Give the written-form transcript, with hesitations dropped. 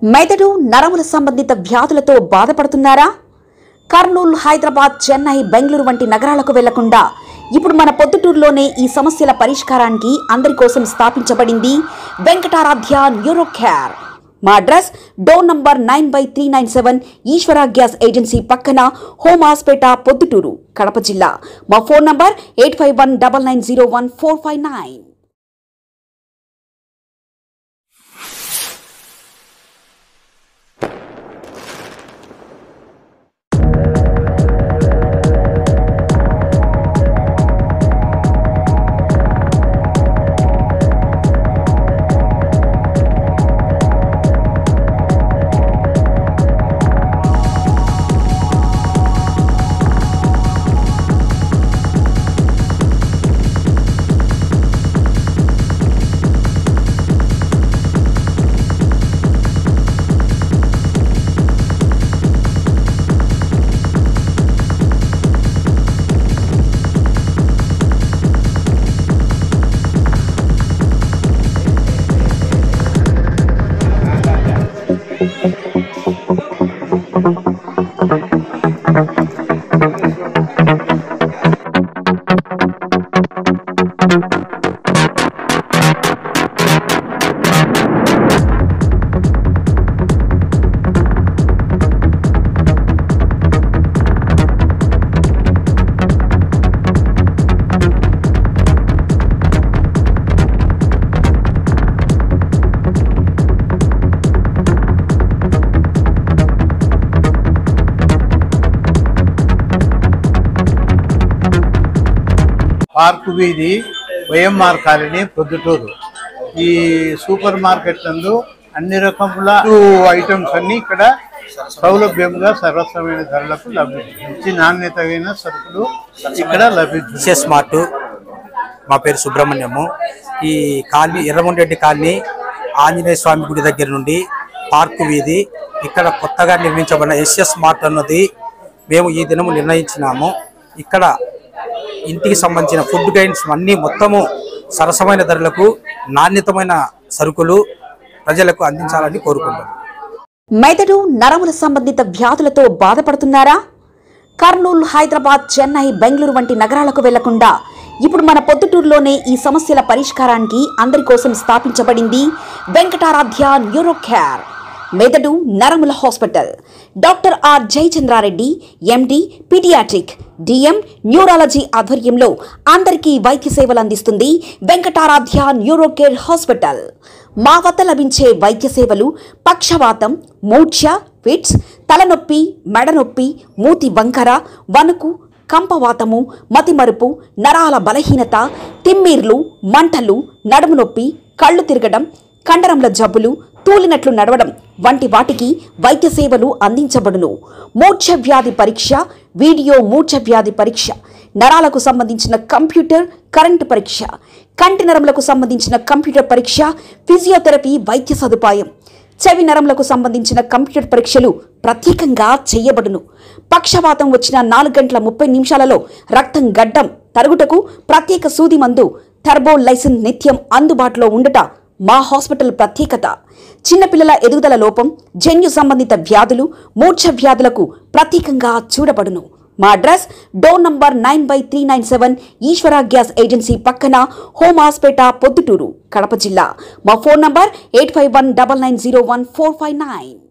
మెదడు నరముల సంబంధిత వ్యాధులతో బాధపడుతున్నారా? కర్నూలు, హైదరాబాద్, చెన్నై, బెంగళూరు వంటి నగరాలకు వెళ్లకుండా ఇప్పుడు మన పొద్దుటూరులోనే ఈ సమస్యల పరిష్కారానికి అందరి కోసం స్థాపించబడింది వెంకటారాధ్య న్యూరో కేర్. మా అడ్రస్ డోర్ నంబర్ 9/397 ఈశ్వర గ్యాస్ ఏజెన్సీ పక్కన, హోమాస్పేట, పొద్దుటూరు, కడప జిల్లా. మా ఫోన్ నంబర్ 8519901459. పార్కు వీధి, వైఎంఆర్ కాలనీ, పొద్దుటూరు. ఈ సూపర్ మార్కెట్ నందు అన్ని రకముల ఐటమ్స్ అన్ని ఇక్కడ సౌలభ్యంగా సరసమైన ధరలకు లభించి నాణ్యతమైన సరుకులు ఇక్కడ లభించే స్మార్ట్. మా పేరు సుబ్రహ్మణ్యము. ఈ కాలనీ ఎర్రమొండెడ్డి కాలనీ, ఆంజనేయ స్వామి గుడి దగ్గర నుండి పార్కు వీధి, ఇక్కడ కొత్తగా నిర్మించబడిన ఎస్ఎస్ స్మార్ట్ అన్నది మేము ఈ దినము నిర్ణయించినాము. ఇక్కడ ఇంటికి సంబంధించిన ఫుడ్ గైడ్స్ అన్నీ మొత్తము సరసమైన ధరలకు నాణ్యతమైన సరుకులు ప్రజలకు అందించాలని కోరుకుంటున్నాం. మెదడు నరముల సంబంధిత వ్యాధులతో బాధపడుతున్నారా? కర్నూలు, హైదరాబాద్, చెన్నై, బెంగళూరు వంటి నగరాలకు వెళ్లకుండా ఇప్పుడు మన పొద్దుటూరులోనే ఈ సమస్యల పరిష్కారానికి అందరి కోసం స్థాపించబడింది వెంకటారాధ్య న్యూరో కేర్. మెదడు నరముల hospital. Doctor R Jayachandra Reddy, MD, paediatric, DM, neurology ఆధ్వర్యంలో అందరికీ వైద్య సేవలు అందిస్తుంది వెంకటారాధ్య న్యూరో కేర్ హాస్పిటల్. మా వద్ద లభించే వైద్య సేవలు పక్షవాతం, మూర్ఛ, ఫిట్స్, తలనొప్పి, మెడనొప్పి, మూతి వంకర, వణుకు, కంపవాతము, మతిమరుపు, నరాల బలహీనత, తిమ్మిర్లు, మంటలు, నడుము నొప్పి, కళ్ళు తిరగడం, కండరంల జబ్బులు, తూలినట్లు నడవడం వంటి వాటికి వైద్య సేవలు అందించబడును. మూర్ఛ వ్యాధి పరీక్ష, వీడియో మూర్ఛ వ్యాధి పరీక్ష, నరాలకు సంబంధించిన కంప్యూటర్ కరెంటు పరీక్ష, కంటి నరములకు సంబంధించిన కంప్యూటర్ పరీక్ష, ఫిజియోథెరపీ వైద్య సదుపాయం, చెవి నరములకు సంబంధించిన కంప్యూటర్ పరీక్షలు ప్రత్యేకంగా చేయబడును. పక్షవాతం వచ్చిన 4 గంటల 30 నిమిషాలలో రక్తం గడ్డం తరుగుటకు ప్రత్యేక సూది మందు థర్బోలైసిన్ నిత్యం అందుబాటులో ఉండట మా హాస్పిటల్ ప్రత్యేకత. చిన్నపిల్లల ఎదుగుదల లోపం, జన్యు సంబంధిత వ్యాధులు, మూర్ఛ వ్యాధులకు ప్రత్యేకంగా చూడబడును. మా అడ్రస్ డోర్ నంబర్ 9/397 ఈశ్వర గ్యాస్ ఏజెన్సీ పక్కన, హోమాస్పేట, పొద్దుటూరు, కడప జిల్లా. మా ఫోన్ నంబర్ 8519901459.